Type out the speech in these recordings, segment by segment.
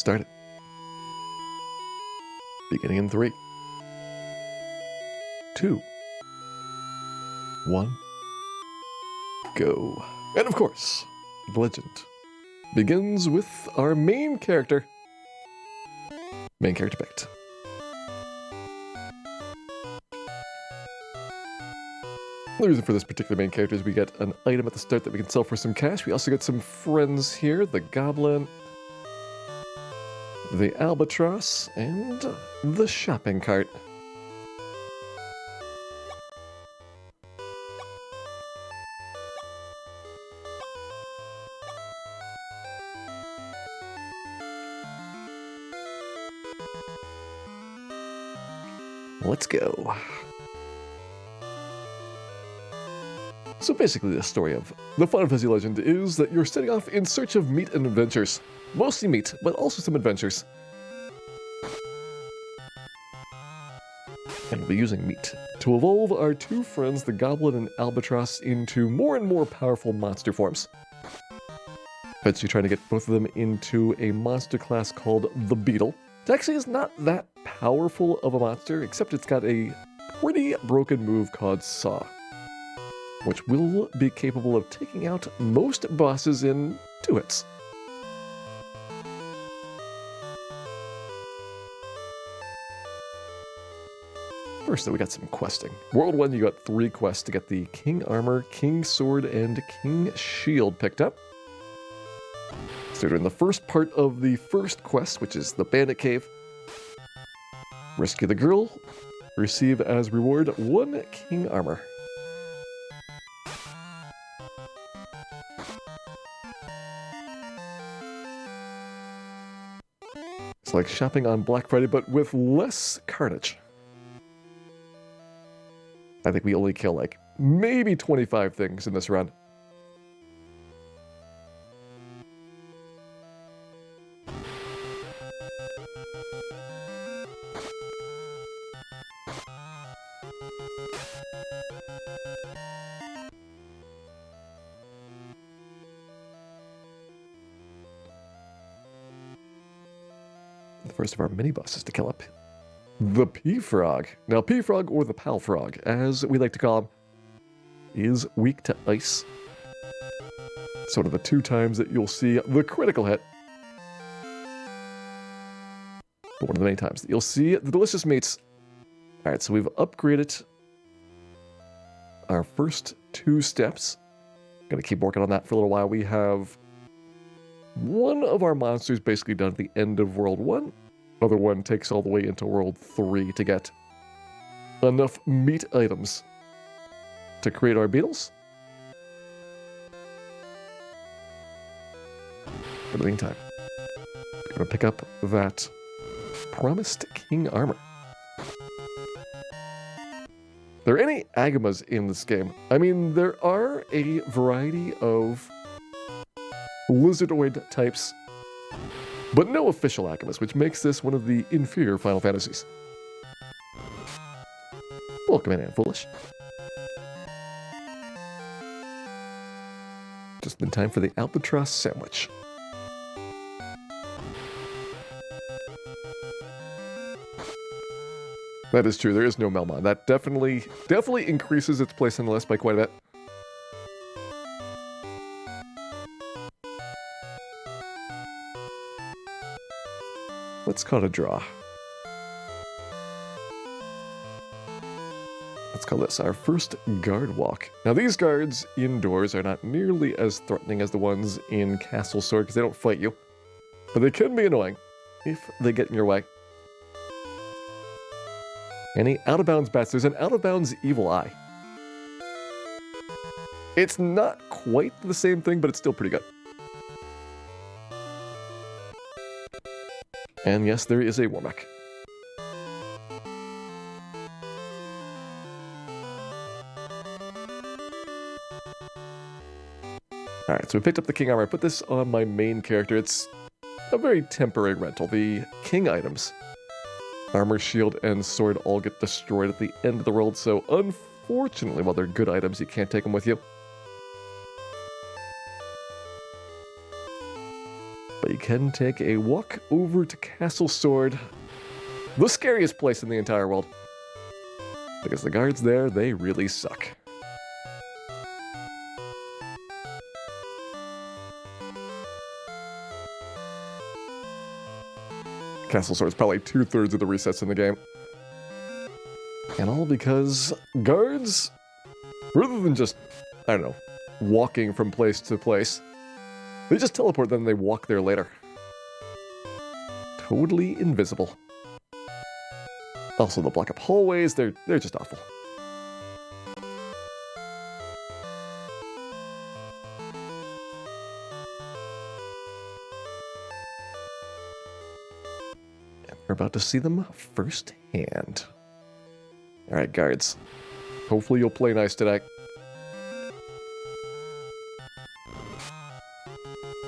Start it. Beginning in 3, 2, 1, go. And of course, the legend begins with our main character. Main character picked. The reason for this particular main character is we get an item at the start that we can sell for some cash. We also get some friends here, the goblin, the albatross, and the shopping cart. Let's go. So basically the story of the Final Fantasy Legend is that you're setting off in search of meat and adventures. Mostly meat, but also some adventures. And we'll be using meat to evolve our two friends, the Goblin and Albatross, into more and more powerful monster forms. Eventually trying to get both of them into a monster class called the Beetle. It actually is not that powerful of a monster, except it's got a pretty broken move called SaGa, which will be capable of taking out most bosses in 2 hits. First, though, we got some questing. World 1, you got 3 quests to get the King Armor, King Sword, and King Shield picked up. So we're in the first part of the first quest, which is the Bandit Cave. Rescue the girl. Receive as reward 1 King Armor. It's like shopping on Black Friday, but with less carnage. I think we only kill like maybe 25 things in this run. The first of our mini bosses to kill up. The P-Frog. Now, P-Frog, or the Pal Frog, as we like to call him, is weak to ice. It's one of the 2 times that you'll see the critical hit. But one of the many times that you'll see the delicious meats. Alright, so we've upgraded our first 2 steps. Gonna keep working on that for a little while. We have one of our monsters basically done at the end of World 1. Other one takes all the way into World 3 to get enough meat items to create our beetles. For the meantime, we're going to pick up that promised King Armor. There are any Agamas in this game? I mean, there are a variety of lizardoid types, but no official Agamas, which makes this one of the inferior Final Fantasies. Welcome in, Foolish. Just in time for the Albatross sandwich. That is true, there is no Melmon. That definitely increases its place on the list by quite a bit. Let's call it a draw. Let's call this our first guard walk. Now these guards indoors are not nearly as threatening as the ones in Castle Sword because they don't fight you. But they can be annoying if they get in your way. Any out-of-bounds bats? There's an out-of-bounds evil eye. It's not quite the same thing, but it's still pretty good. And yes, there is a Warmech. Alright, so we picked up the King Armor. I put this on my main character. It's a very temporary rental. The King items, Armor, Shield, and Sword, all get destroyed at the end of the world, so unfortunately, while they're good items, you can't take them with you. we can take a walk over to Castle Sword, the scariest place in the entire world. Because the guards there, they really suck. Castle Sword is probably 2/3 of the resets in the game. And all because guards, rather than just, I don't know, walking from place to place, they just teleport, then they walk there later. Totally invisible. Also, they'll block up hallways, they're just awful. And we're about to see them firsthand. Alright, guards. Hopefully you'll play nice today.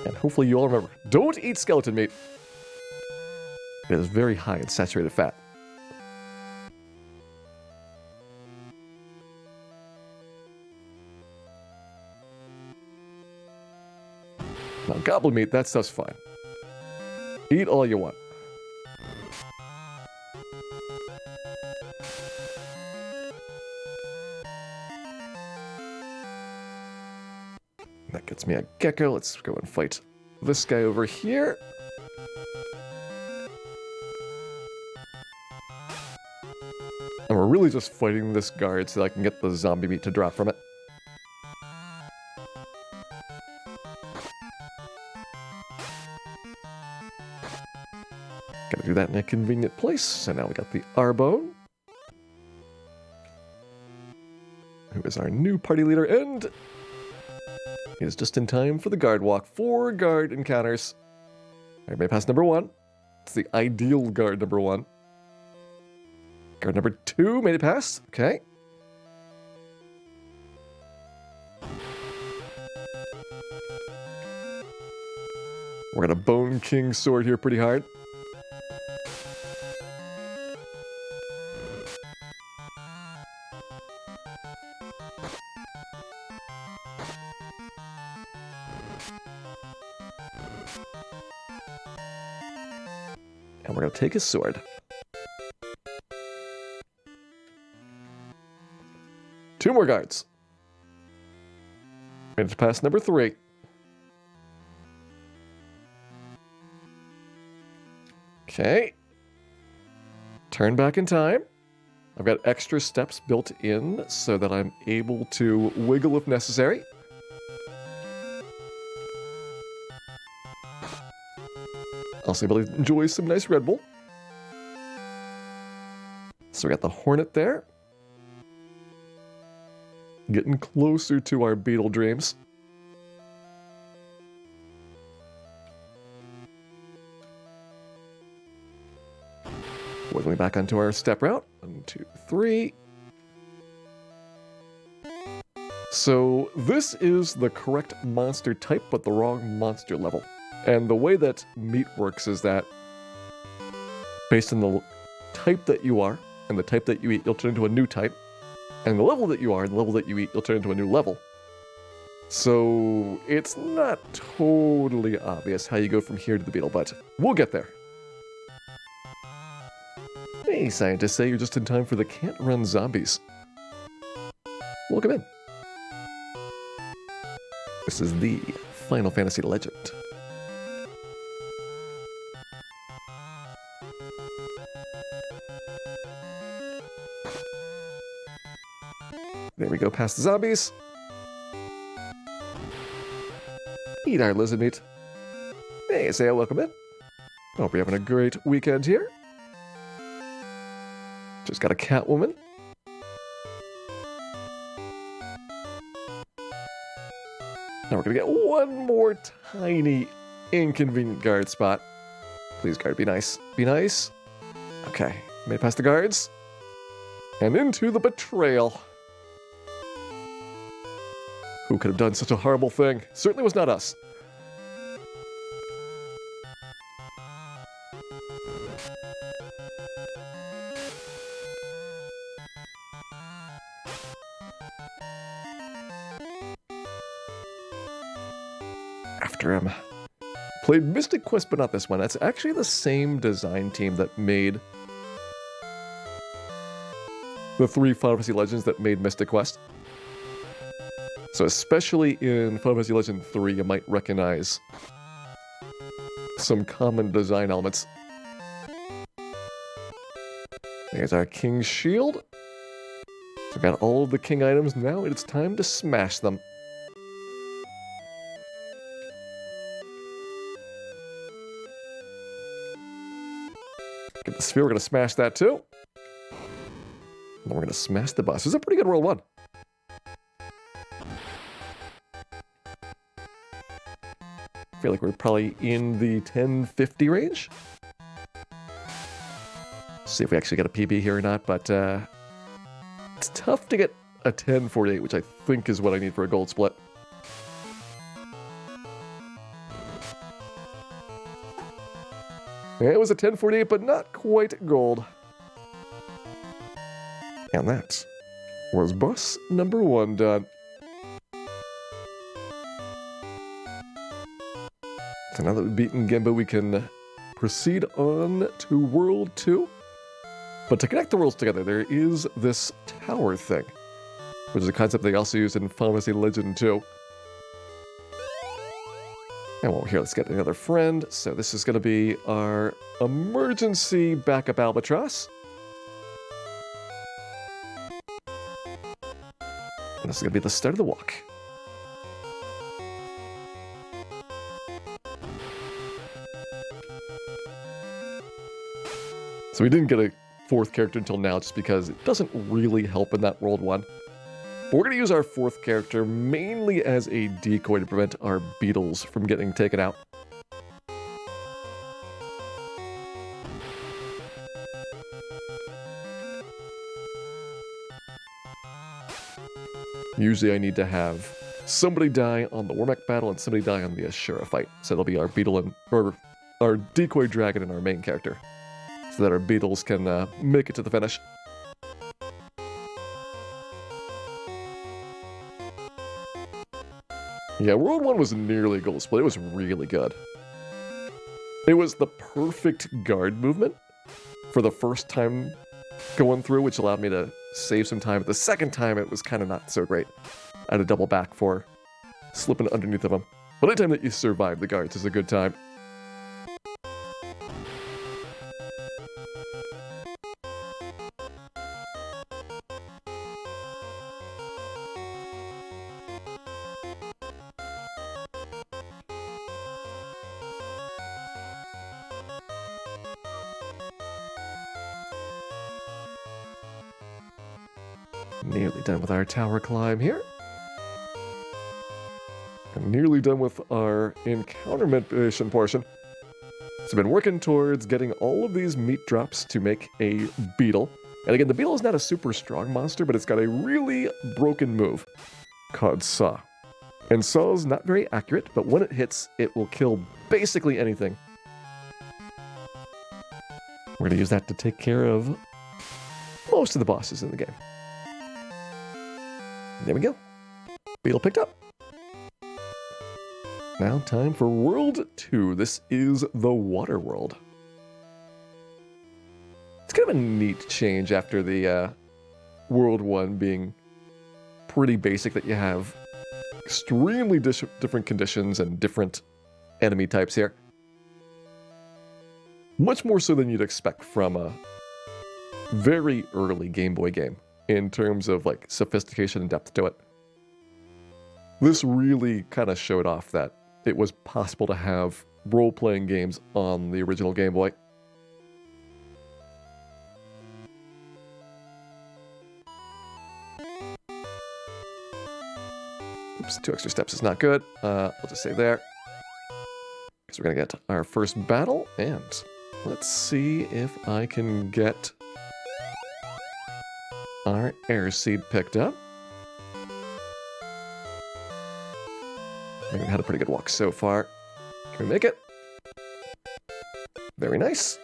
And hopefully you all remember, don't eat skeleton meat. It is very high in saturated fat. Now, goblin meat, that stuff's fine. Eat all you want. That gets me a gecko. Let's go and fight this guy over here. And we're really just fighting this guard so that I can get the zombie meat to drop from it. Gotta do that in a convenient place. So now we got the Arbone, who is our new party leader, and he is just in time for the guard walk. 4 guard encounters. I may pass number 1. It's the ideal guard number 1. Guard number 2 made it past. Okay. We're gonna Bone King sword here pretty hard. And we're gonna take his sword. Two more guards. Made it to pass number 3. Okay. Turn back in time. I've got extra steps built in so that I'm able to wiggle if necessary. Also able to enjoy some nice Red Bull. So we got the Hornet there. Getting closer to our Beetle Dreams. Wiggling back onto our step route. 1, 2, 3. So this is the correct monster type, but the wrong monster level. And the way that meat works is that based on the type that you are and the type that you eat, you'll turn into a new type. And the level that you are and the level that you eat, you'll turn into a new level. So it's not totally obvious how you go from here to the beetle, but we'll get there. Hey, scientists say you're just in time for the Can't Run Zombies. Welcome in. This is the Final Fantasy Legend. There we go, past the zombies. Eat our lizard meat. Hey, SaGa, welcome in. Hope you're having a great weekend here. Just got a Catwoman. Now we're gonna get one more tiny inconvenient guard spot. Please, guard, be nice. Be nice. Okay, made it past the guards. And into the betrayal. Who could have done such a horrible thing? Certainly was not us. After him. Played Mystic Quest, but not this one. That's actually the same design team that made the 3 Final Fantasy Legends that made Mystic Quest. So especially in Final Fantasy Legend 3, you might recognize some common design elements. There's our King's Shield. So we've got all of the King items. Now it's time to smash them. Get the sphere, we're going to smash that too. And we're going to smash the boss. This is a pretty good World 1. I feel like we're probably in the 1050 range. See if we actually get a PB here or not, but it's tough to get a 1048, which I think is what I need for a gold split. It was a 1048, but not quite gold. And that was boss number 1 done. So now that we've beaten Gemba, we can proceed on to World 2. But to connect the worlds together, there is this tower thing, which is a concept they also use in Final Fantasy Legend 2. And while we're here, let's get another friend. So this is going to be our emergency backup albatross. And this is going to be the start of the walk. So we didn't get a 4th character until now just because it doesn't really help in that World 1. But we're going to use our 4th character mainly as a decoy to prevent our beetles from getting taken out. Usually I need to have somebody die on the Wormek battle and somebody die on the Ashura fight. So it'll be our beetle and or our decoy dragon and our main character, so that our beetles can make it to the finish. Yeah, World 1 was nearly a gold split. It was really good. It was the perfect guard movement for the first time going through, which allowed me to save some time. But the second time, it was kind of not so great. I had to double back for slipping underneath of them. But anytime that you survive the guards is a good time. Nearly done with our tower climb here. I'm nearly done with our encounter mission portion. So I've been working towards getting all of these meat drops to make a beetle. And again, the beetle is not a super strong monster, but it's got a really broken move called Saw. And Saw's not very accurate, but when it hits, it will kill basically anything. We're going to use that to take care of most of the bosses in the game. There we go. Beetle picked up. Now time for World 2. This is the Water World. It's kind of a neat change after the World 1 being pretty basic, that you have extremely different conditions and different enemy types here. Much more so than you'd expect from a very early Game Boy game in terms of like sophistication and depth to it. This really kind of showed off that it was possible to have role-playing games on the original Game Boy. Oops, 2 extra steps is not good. I'll just save there, because we're going to get our first battle, and let's see if I can get our air seed picked up. We've had a pretty good walk so far. Can we make it? Very nice.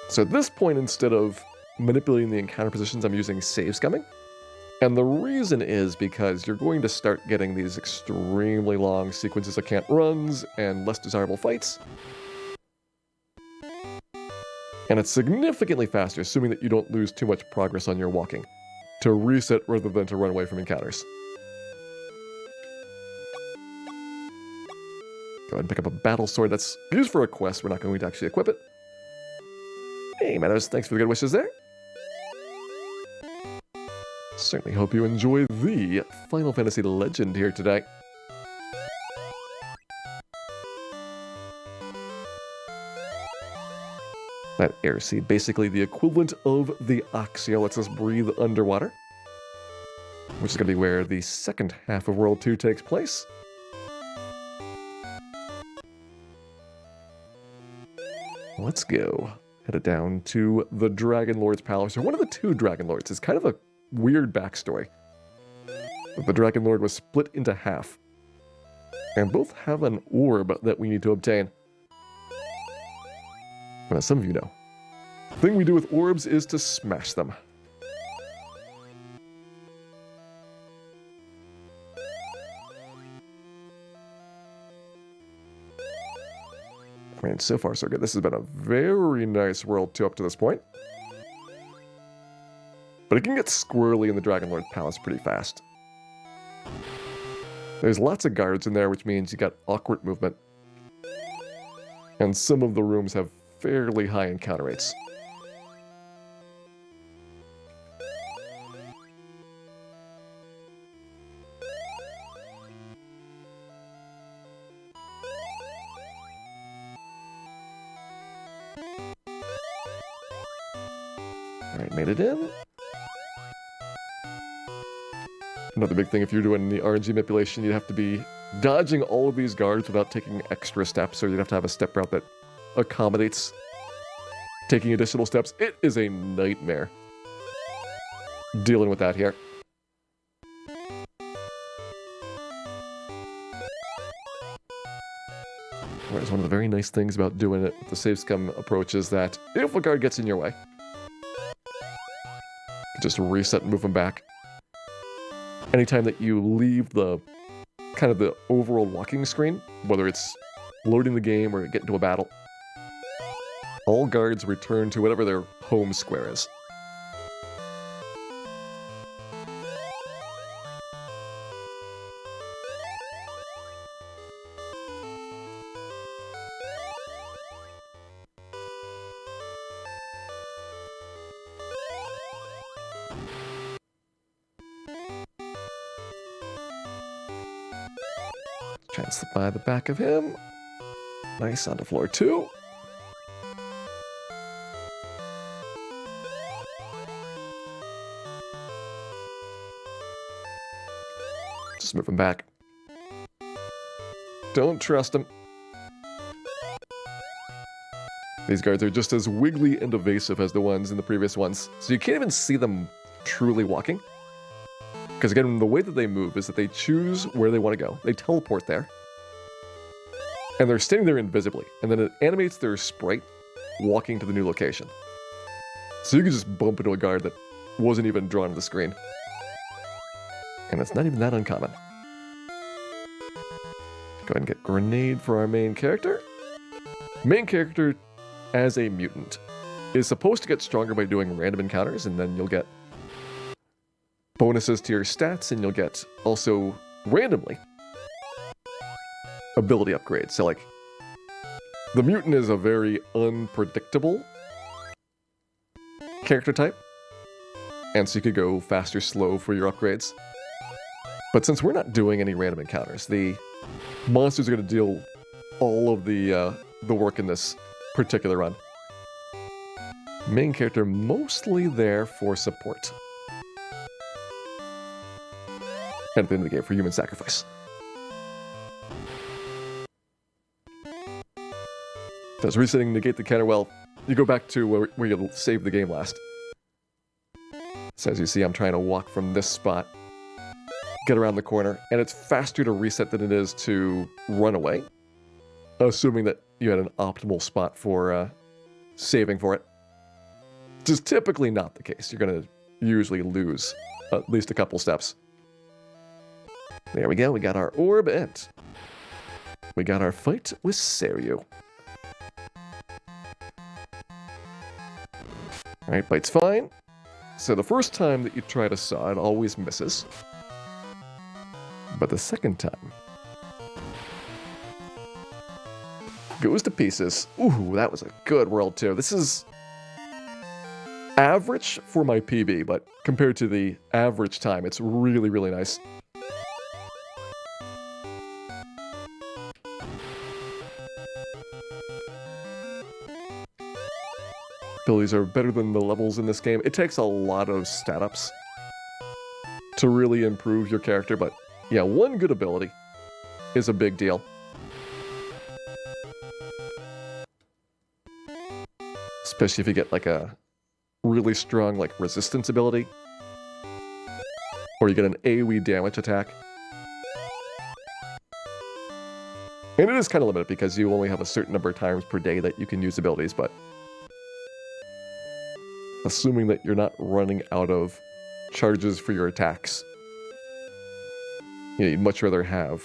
So at this point, instead of manipulating the encounter positions, I'm using save scumming. And the reason is because you're going to start getting these extremely long sequences of can't runs and less desirable fights. And it's significantly faster, assuming that you don't lose too much progress on your walking, to reset rather than to run away from encounters. Go ahead and pick up a battle sword that's used for a quest. We're not going to actually equip it. Hey, Meadows, thanks for the good wishes there. Certainly hope you enjoy the Final Fantasy Legend here today. That air seed, basically the equivalent of the Oxio, lets us breathe underwater, which is going to be where the second half of World 2 takes place. Let's go. Headed down to the Dragon Lord's Palace, or one of the two Dragon Lords. It's kind of a weird backstory. The Dragon Lord was split into half, and both have an orb that we need to obtain. Well, as some of you know, the thing we do with orbs is to smash them. I mean, so far so good. This has been a very nice World 2 up to this point. But it can get squirrely in the Dragon Lord's Palace pretty fast. There's lots of guards in there, which means you got awkward movement. And some of the rooms have fairly high encounter rates. Alright, made it in. Another big thing, if you're doing the RNG manipulation, you'd have to be dodging all of these guards without taking extra steps, or you'd have to have a step route that accommodates taking additional steps. It is a nightmare dealing with that here. Whereas one of the very nice things about doing it with the save scum approach is that if a guard gets in your way, just reset and move them back. Anytime that you leave the kind of the overall walking screen, whether it's loading the game or get into a battle, all guards return to whatever their home square is. Try and slip by the back of him. Nice, onto floor 2. Just move him back. Don't trust him. These guards are just as wiggly and evasive as the ones in the previous ones, so you can't even see them truly walking. Because again, the way that they move is that they choose where they want to go. They teleport there. And they're standing there invisibly. And then it animates their sprite walking to the new location. So you can just bump into a guard that wasn't even drawn to the screen. And it's not even that uncommon. Go ahead and get grenade for our main character. Main character, as a mutant, is supposed to get stronger by doing random encounters, and then you'll get bonuses to your stats, and you'll get also randomly ability upgrades. So like, the mutant is a very unpredictable character type, and so you could go fast or slow for your upgrades. But since we're not doing any random encounters, the monsters are going to deal all of the work in this particular run. Main character mostly there for support. And at the end of the game for human sacrifice. Does resetting negate the counter? Well, you go back to where you saved the game last. So as you see, I'm trying to walk from this spot, get around the corner, and it's faster to reset than it is to run away. Assuming that you had an optimal spot for saving for it. Which is typically not the case. You're going to usually lose at least a couple steps. There we go, we got our orb, and we got our fight with Seiryu. Alright, bite's fine. So the first time that you try to saw, it always misses. But the second time, goes to pieces. Ooh, that was a good world too. This is average for my PB, but compared to the average time, it's really, really nice. Abilities are better than the levels in this game. It takes a lot of stat ups to really improve your character, but yeah, one good ability is a big deal. Especially if you get like a really strong like resistance ability, or you get an AoE damage attack. And it is kind of limited because you only have a certain number of times per day that you can use abilities, but assuming that you're not running out of charges for your attacks, you'd much rather have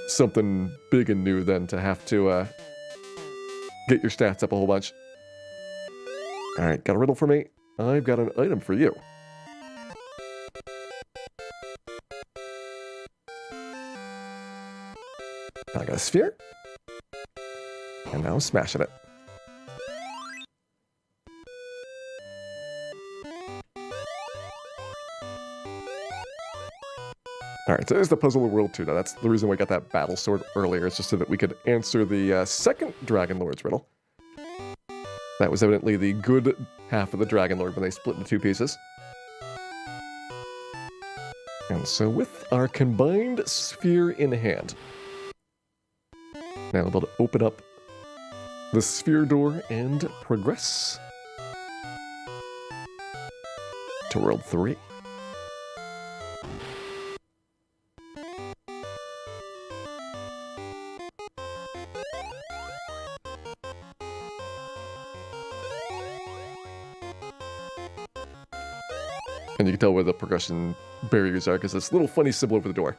something big and new than to have to get your stats up a whole bunch. Alright, got a riddle for me? I've got an item for you. I got a sphere. And now I'm smashing it. Alright, so there's the puzzle of World 2. Now that's the reason we got that battle sword earlier. It's just so that we could answer the second Dragon Lord's riddle. That was evidently the good half of the Dragon Lord when they split into two pieces. And so with our combined sphere in hand, now we'll be able to open up the sphere door and progress to World 3. And you can tell where the progression barriers are because this little funny symbol over the door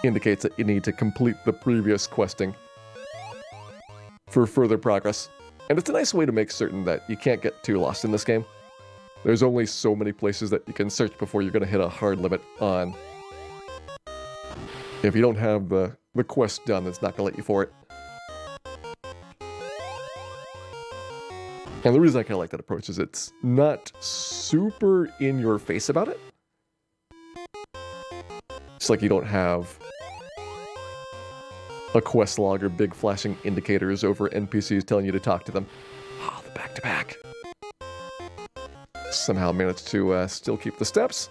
indicates that you need to complete the previous questing for further progress. And it's a nice way to make certain that you can't get too lost in this game. There's only so many places that you can search before you're going to hit a hard limit on. If you don't have the quest done, it's not going to let you for it. And the reason I kind of like that approach is it's not super in your face about it. It's like you don't have a quest log or big flashing indicators over NPCs telling you to talk to them. Oh, the back-to-back. Somehow managed to still keep the steps.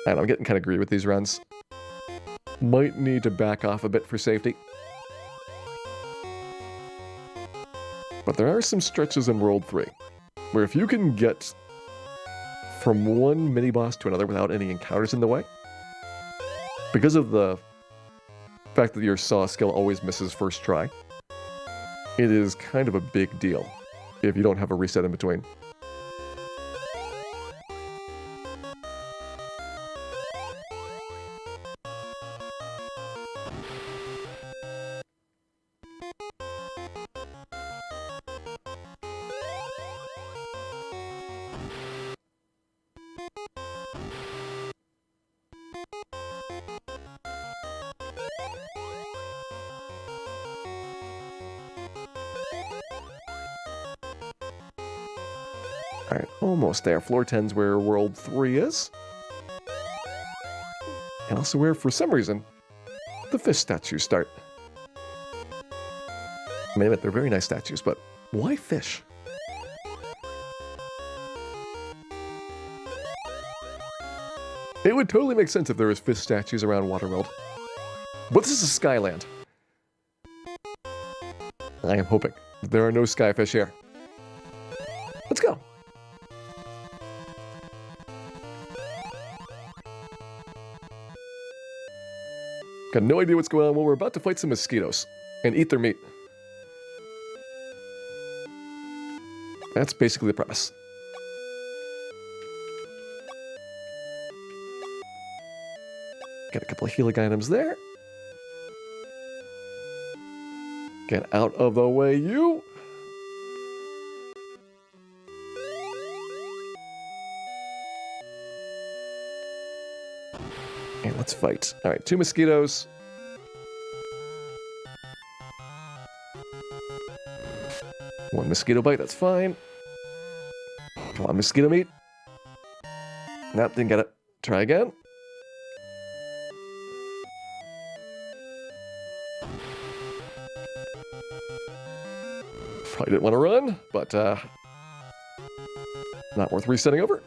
And I'm getting kind of greedy with these runs. Might need to back off a bit for safety. But there are some stretches in World 3 where if you can get from one mini-boss to another without any encounters in the way, because of the fact that your saw skill always misses first try, it is kind of a big deal if you don't have a reset in between. Alright, almost there. Floor 10's where World 3 is. And also where, for some reason, the fish statues start. I mean, they're very nice statues, but why fish? It would totally make sense if there was fish statues around Waterworld. But this is Skyland. I am hoping that there are no skyfish here. Let's go. Got no idea what's going on. Well, we're about to fight some mosquitoes. and eat their meat. That's basically the premise. Get a couple of healing items there. Get out of the way, you! And let's fight. Alright, 2 mosquitoes. One mosquito bite, that's fine. Come on, mosquito meat. Nope, didn't get it. Try again. Probably didn't want to run, but not worth resetting over.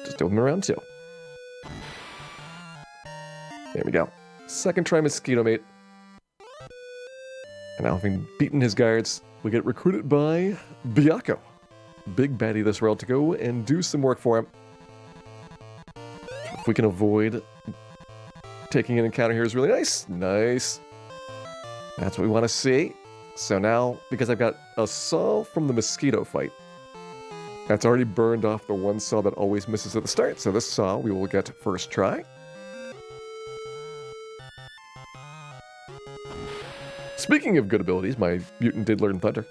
Just do them around 2. There we go. Second try mosquito mate. And now having beaten his guards, we get recruited by Byakko. Big baddie this world to go and do some work for him. If we can avoid taking an encounter here is really nice. Nice. That's what we want to see. So now, because I've got a saw from the mosquito fight, that's already burned off the one saw that always misses at the start. So this saw we will get first try. Speaking of good abilities, my mutant did learn Thunder,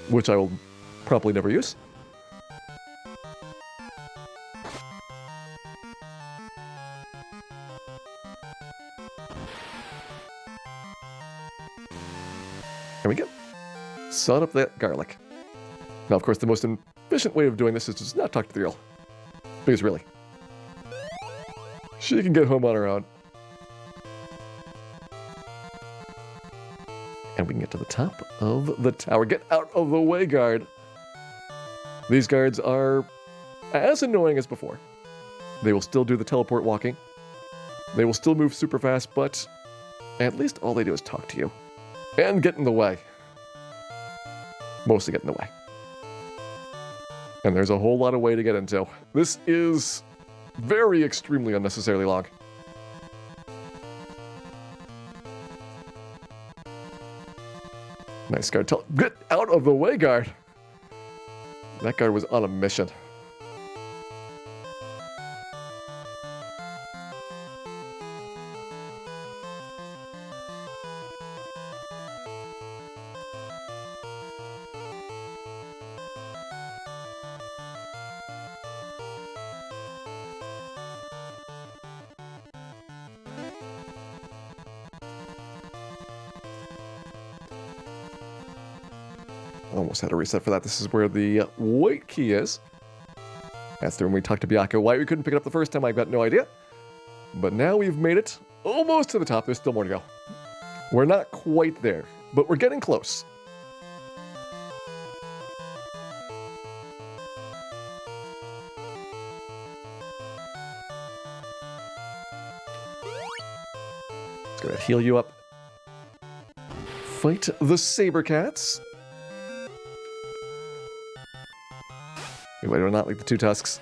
which I will probably never use. There we go. Sod up that garlic. Now, of course, the most efficient way of doing this is to just not talk to the girl. Because really, she can get home on her own. And we can get to the top of the tower. Get out of the way, guard. These guards are as annoying as before. They will still do the teleport walking. They will still move super fast, but at least all they do is talk to you. And get in the way. Mostly get in the way. And there's a whole lot of way to get into. This is very extremely unnecessarily long. Nice guard. Get out of the way, guard. That guard was on a mission. Almost had a reset for that. This is where the white key is. That's the when we talked to Byakko. Why we couldn't pick it up the first time, I've got no idea. But now we've made it almost to the top. There's still more to go. We're not quite there, but we're getting close. Just gonna heal you up. Fight the saber cats. Why do I not like the 2 tusks?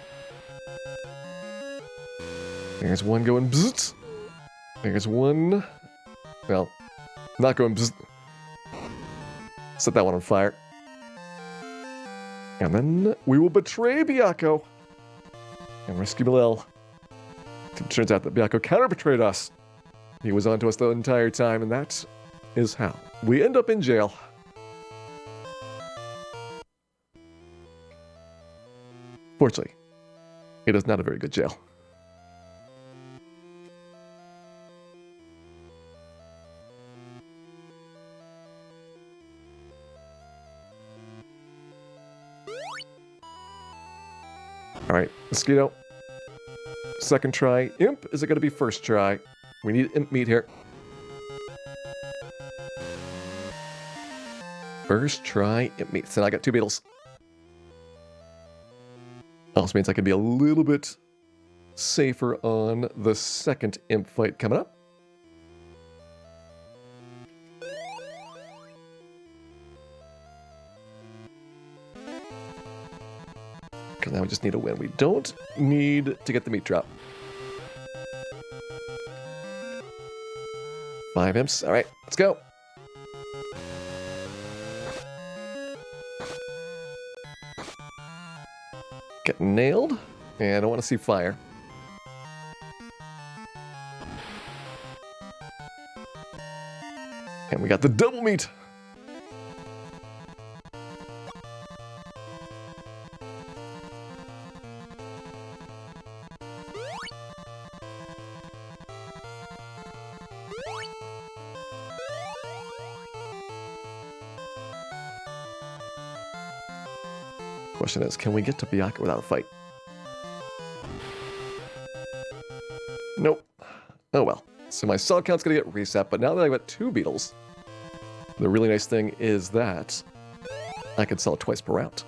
There's one going bzzzt. There's one... Well, not going bzzzt. Set that one on fire. And then we will betray Byakko. And rescue Malil. It turns out that Byakko counter-betrayed us. He was onto us the entire time, and that is how we end up in jail. Fortunately, it is not a very good jail. Alright, mosquito. Second try. Imp, is it going to be first try? We need imp meat here. First try imp meat. So now I got 2 beetles. Also means I can be a little bit safer on the second imp fight coming up. Because now we just need a win. We don't need to get the meat drop. 5 imps. All right, let's go. nailed. And I want to see fire. And we got the double meat. Question is, can we get to Byakuya without a fight? Nope. Oh well. So my cell count's gonna get reset, but now that I've got 2 beetles, the really nice thing is that I can sell it twice per round.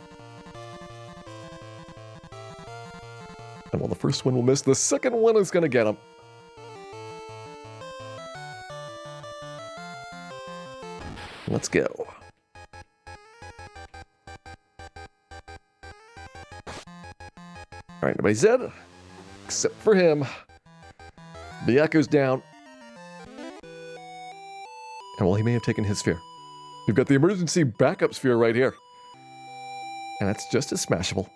And while the first one will miss, the second one is gonna get him. Let's go. Alright, nobody's dead, except for him. Byakuya's down. And well, he may have taken his sphere. We've got the emergency backup sphere right here. And that's just as smashable.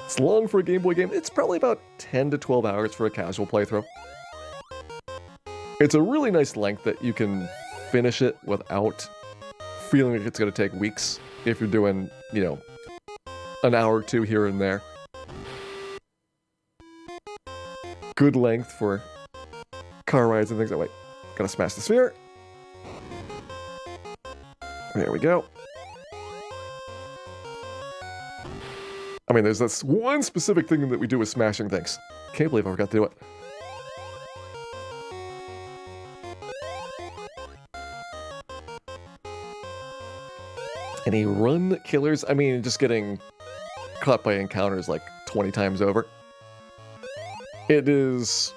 It's long for a Game Boy game. It's probably about 10 to 12 hours for a casual playthrough. It's a really nice length that you can finish it without feeling like it's going to take weeks if you're doing, you know, an hour or 2 here and there. Good length for car rides and things that way. Gotta smash the sphere. There we go. I mean, there's this one specific thing that we do with smashing things. Can't believe I forgot to do it. Any run killers? I mean, just getting caught by encounters like 20 times over. It is,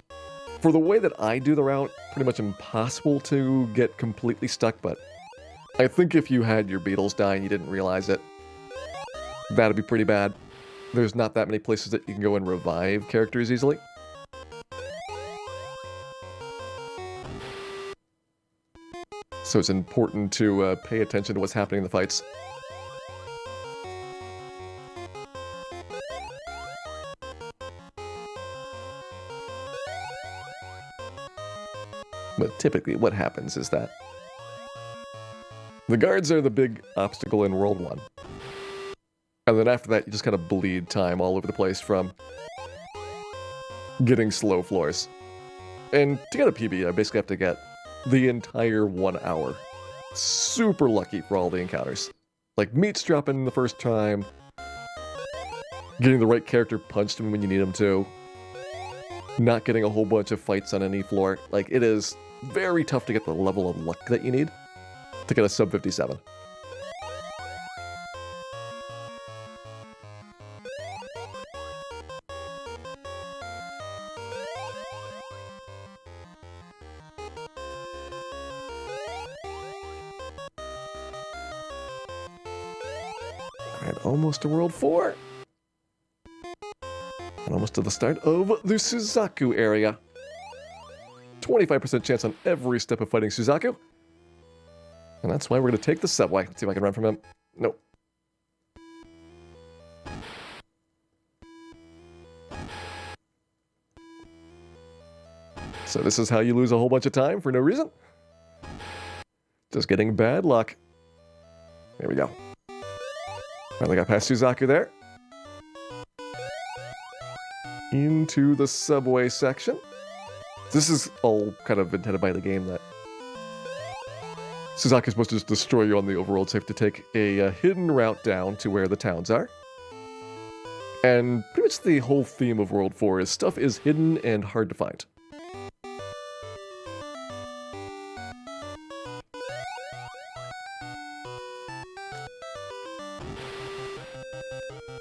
for the way that I do the route, pretty much impossible to get completely stuck, but I think if you had your beetles die and you didn't realize it, that'd be pretty bad. There's not that many places that you can go and revive characters easily. So it's important to pay attention to what's happening in the fights. But typically what happens is that the guards are the big obstacle in World 1. And then after that, you just kind of bleed time all over the place from getting slow floors. And to get a PB, I basically have to get the entire 1 hour. Super lucky for all the encounters. Like meats dropping the first time, getting the right character punched him when you need him to, not getting a whole bunch of fights on any floor. Like, it is very tough to get the level of luck that you need to get a sub 57. And almost to World 4. And almost to the start of the Suzaku area. 25% chance on every step of fighting Suzaku. And that's why we're going to take the subway. Let's see if I can run from him. Nope. So this is how you lose a whole bunch of time for no reason. Just getting bad luck. There we go. Finally got past Suzaku there. Into the subway section. This is all kind of intended by the game that Suzaku is supposed to just destroy you on the overworld, so you have to take a hidden route down to where the towns are. And pretty much the whole theme of World 4 is stuff is hidden and hard to find.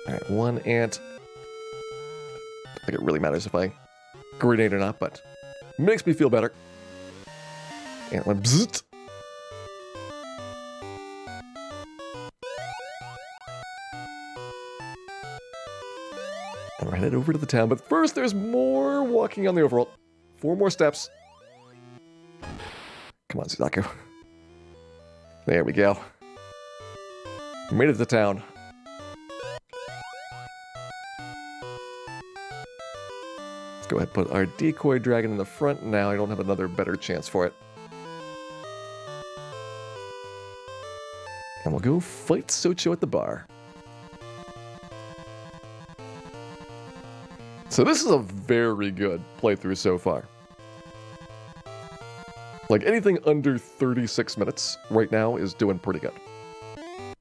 Alright, 1 ant. I think it really matters if I grenade or not, but makes me feel better. And one bzzzt. head over to the town. But first, there's more walking on the overworld. 4 more steps. Come on, SaGa. There we go. Made it to town. Let's go ahead and put our decoy dragon in the front now. I don't have another better chance for it. And we'll go fight Socho at the bar. So this is a very good playthrough so far. Like anything under 36 minutes right now is doing pretty good.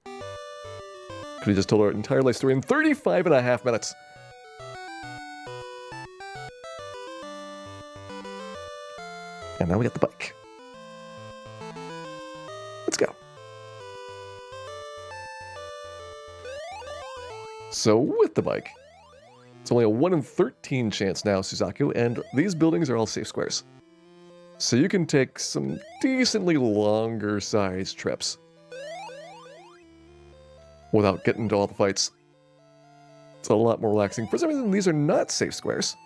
Could have just told our entire life story in 35.5 minutes. And now we got the bike. Let's go. So with the bike, it's only a 1 in 13 chance now, SaGa, and these buildings are all safe squares. So you can take some decently longer sized trips without getting into all the fights. It's a lot more relaxing. For some reason, these are not safe squares.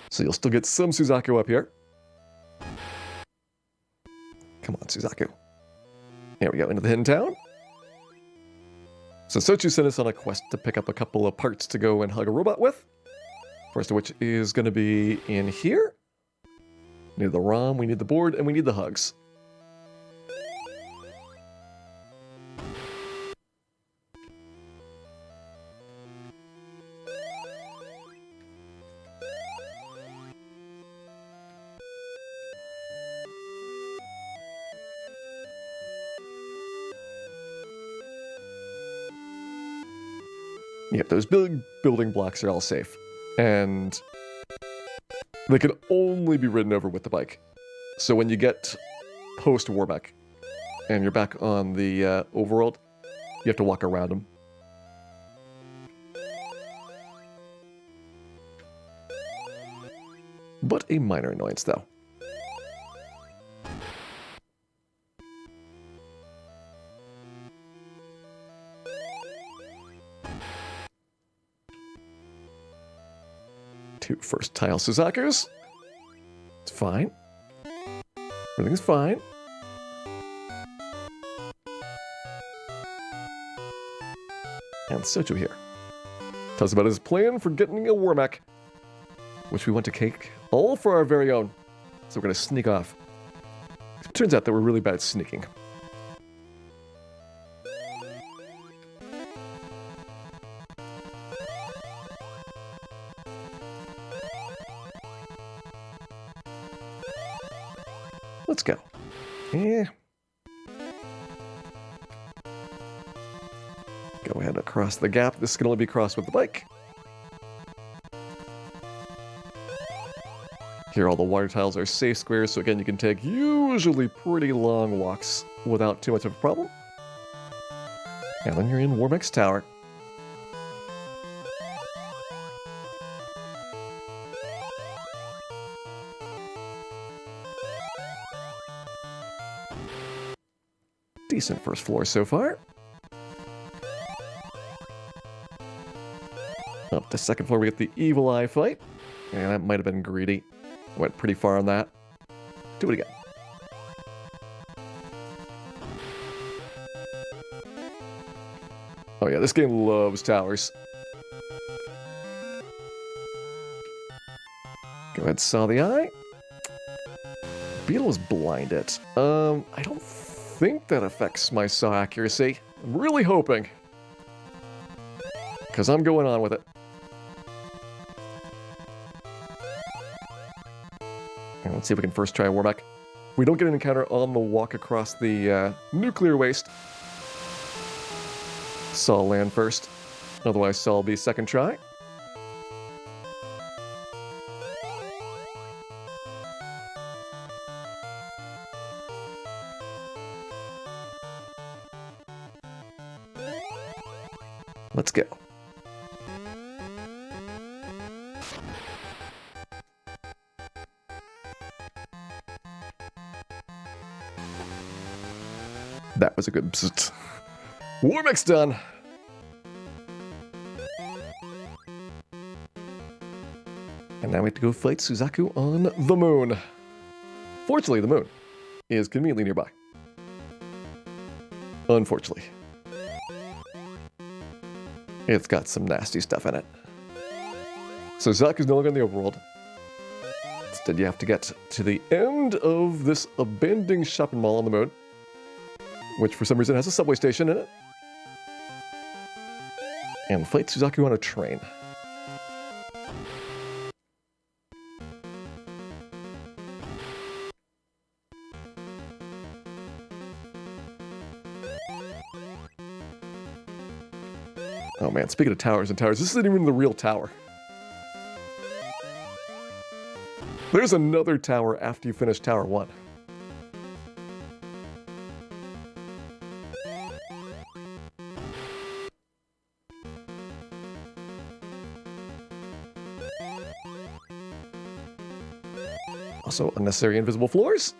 So you'll still get some SaGa up here. Come on, SaGa. Here we go, into the hidden town. So Sochu sent us on a quest to pick up a couple of parts to go and hug a robot with. First of which is going to be in here. We need the ROM, we need the board, and we need the hugs. Yep, those big building blocks are all safe. And they can only be ridden over with the bike. So when you get post-Warbeck and you're back on the overworld, you have to walk around them. But a minor annoyance, though. Two first tile SaGas. It's fine. Everything's fine. And Socho here tells us about his plan for getting a Warmack, which we want to take all for our very own. So we're going to sneak off. It turns out that we're really bad at sneaking. Let's go. Yeah. Go ahead across the gap. This can only be crossed with the bike. Here all the water tiles are safe squares, so again you can take usually pretty long walks without too much of a problem. And then you're in Warbeck's Tower. Decent first floor so far. Up to second floor we get the Evil Eye fight. And that might have been greedy. Went pretty far on that. Do it again. Oh yeah, this game loves towers. Go ahead, saw the eye. Beetle is blinded. I don't think that affects my saw accuracy. I'm really hoping. Because I'm going on with it. And let's see if we can first try a Warbeck. We don't get an encounter on the walk across the nuclear waste. Saw land first. Otherwise, Saw will be second try. Let's go. That was a good bzzzt. Warbeck's done. And now we have to go fight Suzaku on the moon. Fortunately, the moon is conveniently nearby. Unfortunately. It's got some nasty stuff in it. So Zaku's no longer in the overworld. Instead, you have to get to the end of this abandoned shopping mall on the moon, which for some reason has a subway station in it, and fight Suzaku on a train. Oh man, speaking of towers and towers, this isn't even the real tower. There's another tower after you finish Tower 1. Also, unnecessary invisible floors.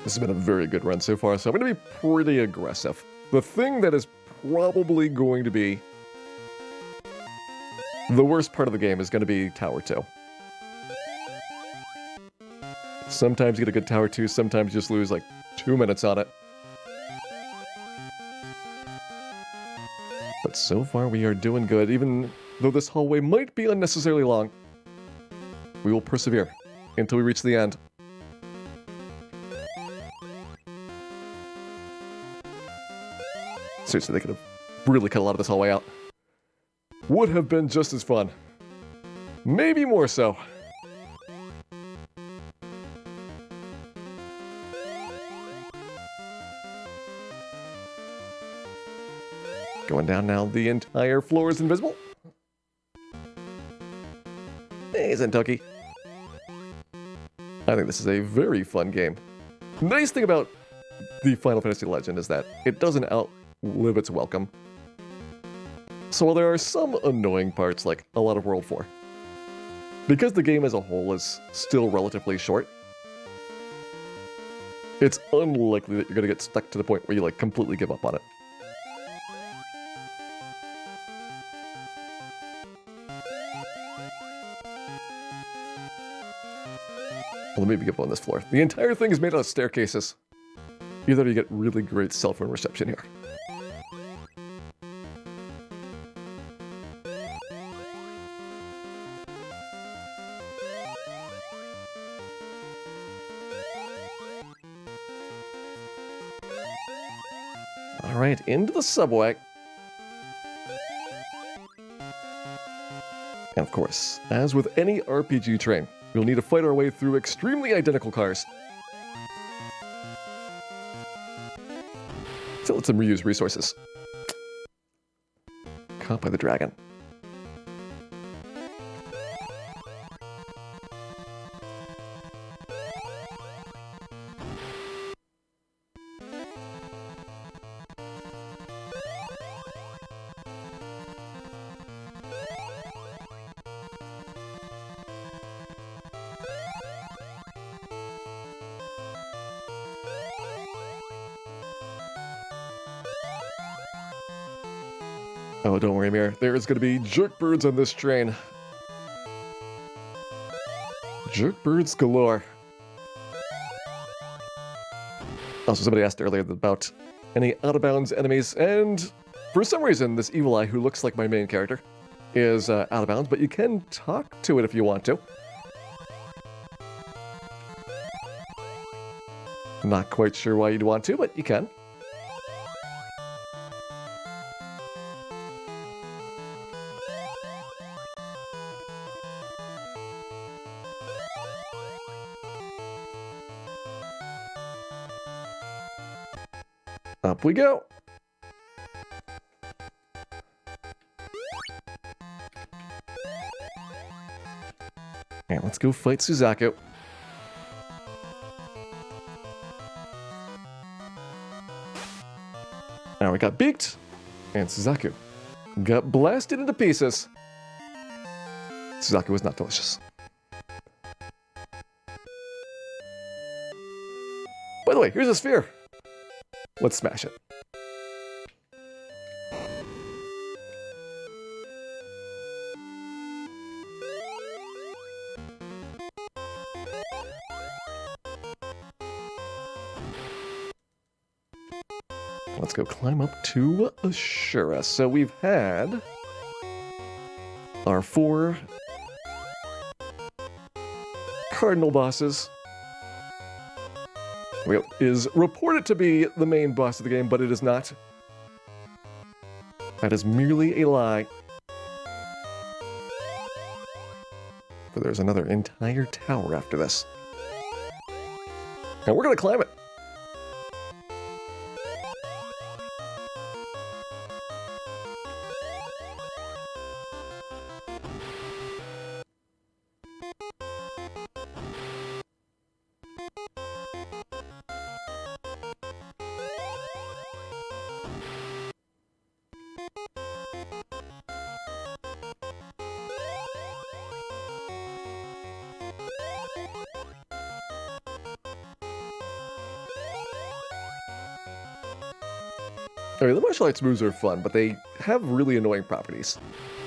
This has been a very good run so far, so I'm going to be pretty aggressive. The thing that is probably going to be the worst part of the game is going to be Tower 2. Sometimes you get a good Tower 2, sometimes you just lose like 2 minutes on it. But so far we are doing good, even though this hallway might be unnecessarily long. We will persevere until we reach the end. Seriously, they could have really cut a lot of this hallway out. Would have been just as fun. Maybe more so. Going down now, the entire floor is invisible. Hey, Zentucky. I think this is a very fun game. Nice thing about the Final Fantasy Legend is that it doesn't outlive its welcome. So while there are some annoying parts, like a lot of World 4, because the game as a whole is still relatively short, it's unlikely that you're going to get stuck to the point where you like completely give up on it. Well, let me give up on this floor. The entire thing is made out of staircases. Either you get really great cell phone reception here. Alright, into the subway. And of course, as with any RPG train, we'll need to fight our way through extremely identical cars. So let's reuse resources. Caught by the dragon. Oh, don't worry, Mir. There is going to be jerkbirds on this train. Jerkbirds galore. Also, somebody asked earlier about any out-of-bounds enemies, and for some reason, this evil eye who looks like my main character is out of bounds, but you can talk to it if you want to. Not quite sure why you'd want to, but you can. Up we go. And let's go fight Suzaku. Now we got beaked, and Suzaku got blasted into pieces. Suzaku was not delicious. By the way, here's a sphere. Let's smash it. Let's go climb up to Ashura. So we've had our 4 cardinal bosses. Is reported to be the main boss of the game, but it is not. That is merely a lie. But there's another entire tower after this. And we're going to climb it. Okay, the martial arts moves are fun, but they have really annoying properties.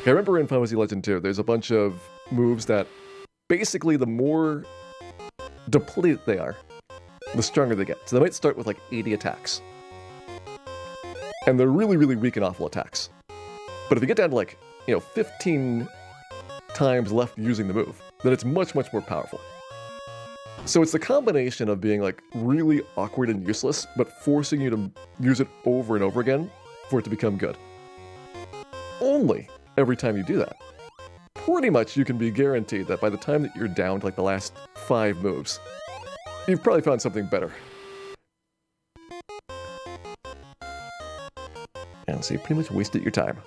Okay, I remember in Final Fantasy Legend 2, there's a bunch of moves that basically the more depleted they are, the stronger they get. So they might start with like 80 attacks. And they're really, really weak and awful attacks. But if you get down to like, 15 times left using the move, then it's much, much more powerful. So it's the combination of being like really awkward and useless, but forcing you to use it over and over again for it to become good. Only every time you do that, pretty much you can be guaranteed that by the time that you're down to like the last 5 moves, you've probably found something better. And so you pretty much wasted your time.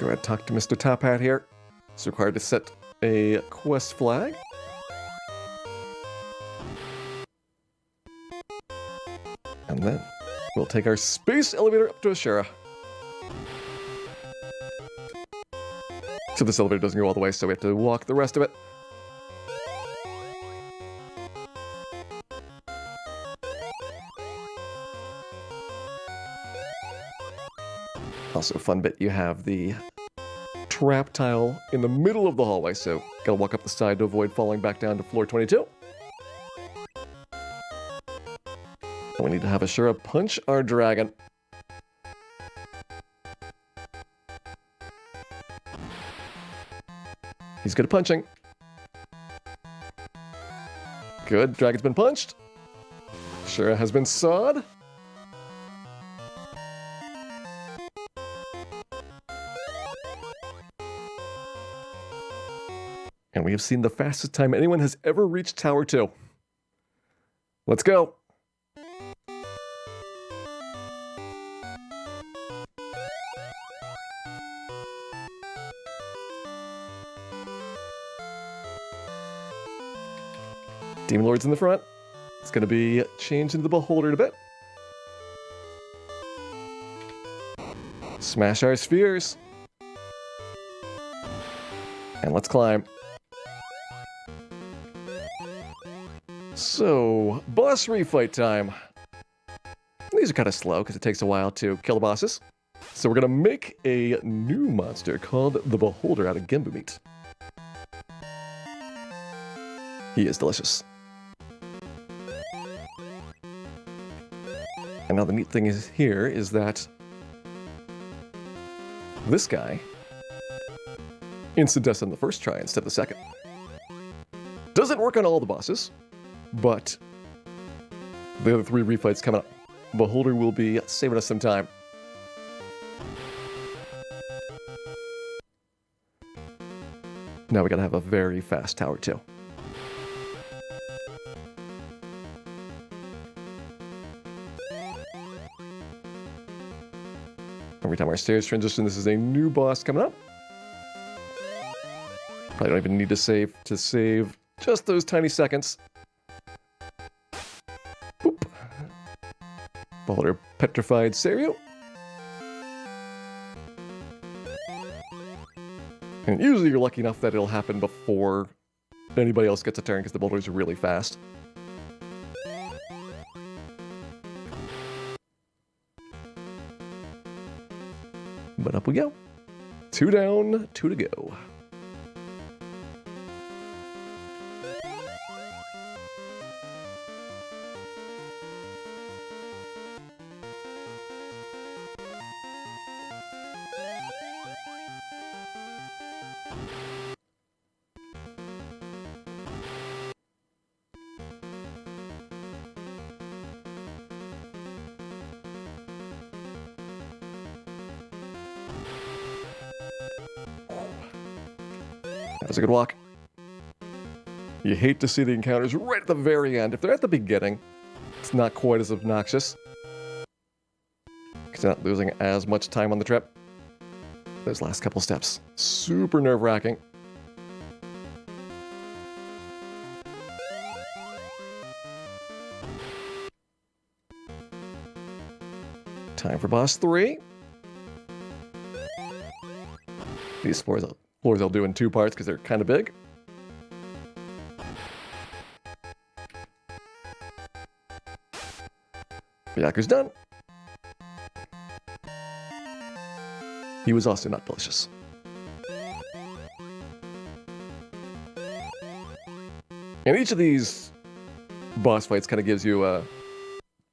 Go ahead and talk to Mr. Top Hat here. It's required to set a quest flag. And then we'll take our space elevator up to Ashura. So this elevator doesn't go all the way, so we have to walk the rest of it. Also, fun bit, you have the trap tile in the middle of the hallway, so gotta walk up the side to avoid falling back down to floor 22. And we need to have Ashura punch our dragon. He's good at punching. Good, dragon's been punched. Ashura has been sawed. And we have seen the fastest time anyone has ever reached Tower 2. Let's go. Demon Lord's in the front. It's going to be changed into the Beholder in a bit. Smash our spheres. And let's climb. So, boss refight time. These are kind of slow because it takes a while to kill the bosses. So we're going to make a new monster called the Beholder out of Gembu meat. He is delicious. And now the neat thing is here is that this guy instant deaths on the first try instead of the second. Doesn't work on all the bosses, but the other 3 refights coming up. Beholder will be saving us some time. Now we gotta have a very fast tower too. Every time our stairs transition, this is a new boss coming up. Probably don't even need to save just those tiny seconds. Boop. Boulder petrified Serio. And usually you're lucky enough that it'll happen before anybody else gets a turn because the boulders are really fast. But up we go. 2 down, 2 to go. That was a good walk. You hate to see the encounters right at the very end. If they're at the beginning, it's not quite as obnoxious, because you're not losing as much time on the trip. Those last couple steps, super nerve-wracking. Time for boss 3. These floors I'll do in 2 parts because they're kind of big. Byaku's done. He was also not delicious. And each of these boss fights kind of gives you a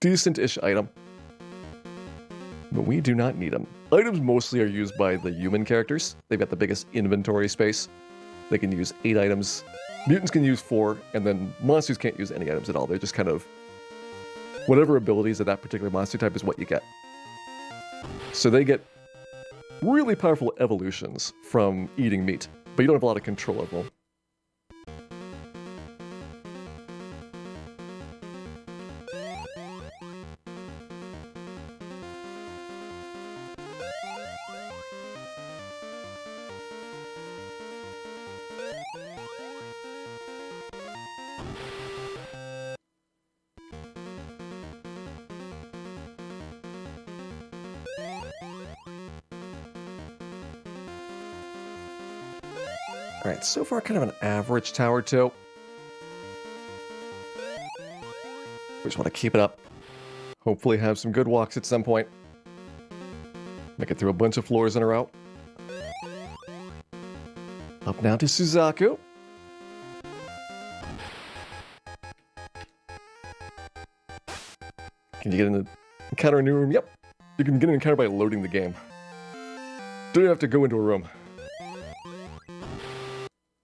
decent-ish item. But we do not need them. Items mostly are used by the human characters. They've got the biggest inventory space. They can use 8 items. Mutants can use 4, and then monsters can't use any items at all. They're just kind of... whatever abilities of that particular monster type is what you get. So they get really powerful evolutions from eating meat, but you don't have a lot of control of them. Alright, so far kind of an average tower too. We just want to keep it up. Hopefully have some good walks at some point. Make it through a bunch of floors in a row. Up now to Suzaku. Can you get in the encounter a new room? Yep. You can get an encounter by loading the game. Don't even have to go into a room.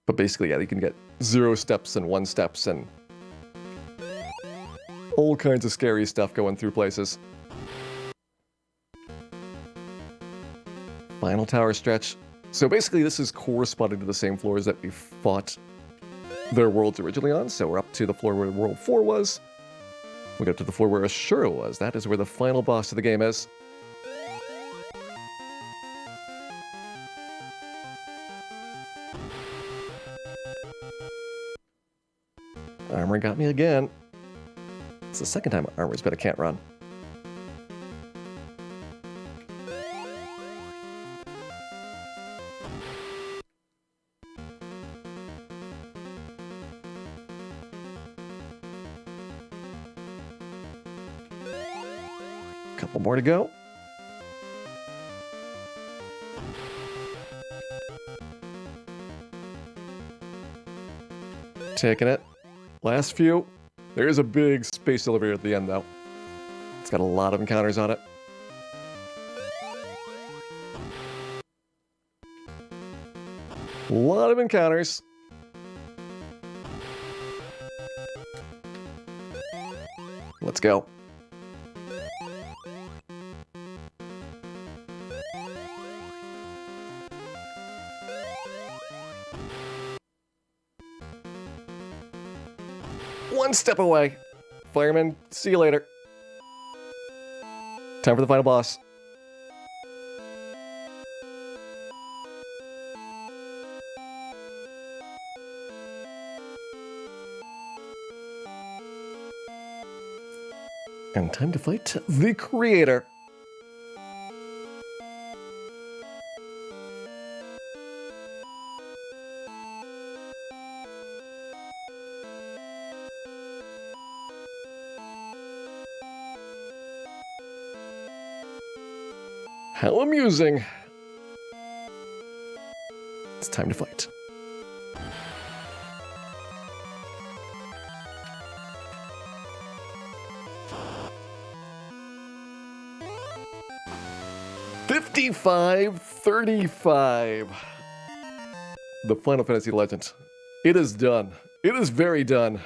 But basically, yeah, you can get 0 steps and 1 steps and all kinds of scary stuff going through places. Final tower stretch. So basically, this is corresponding to the same floors that we fought their worlds originally on. So we're up to the floor where World 4 was. We go up to the floor where Ashura was. That is where the final boss of the game is. Armor got me again. It's the second time armor's been a can't run. Couple more to go. Taking it. Last few. There is a big space elevator at the end, though. It's got a lot of encounters on it. A lot of encounters. Let's go. One step away. Fireman, see you later. Time for the final boss. And time to fight the creator. How amusing. It's time to fight. $55-35. The Final Fantasy Legend. It is done. It is very done.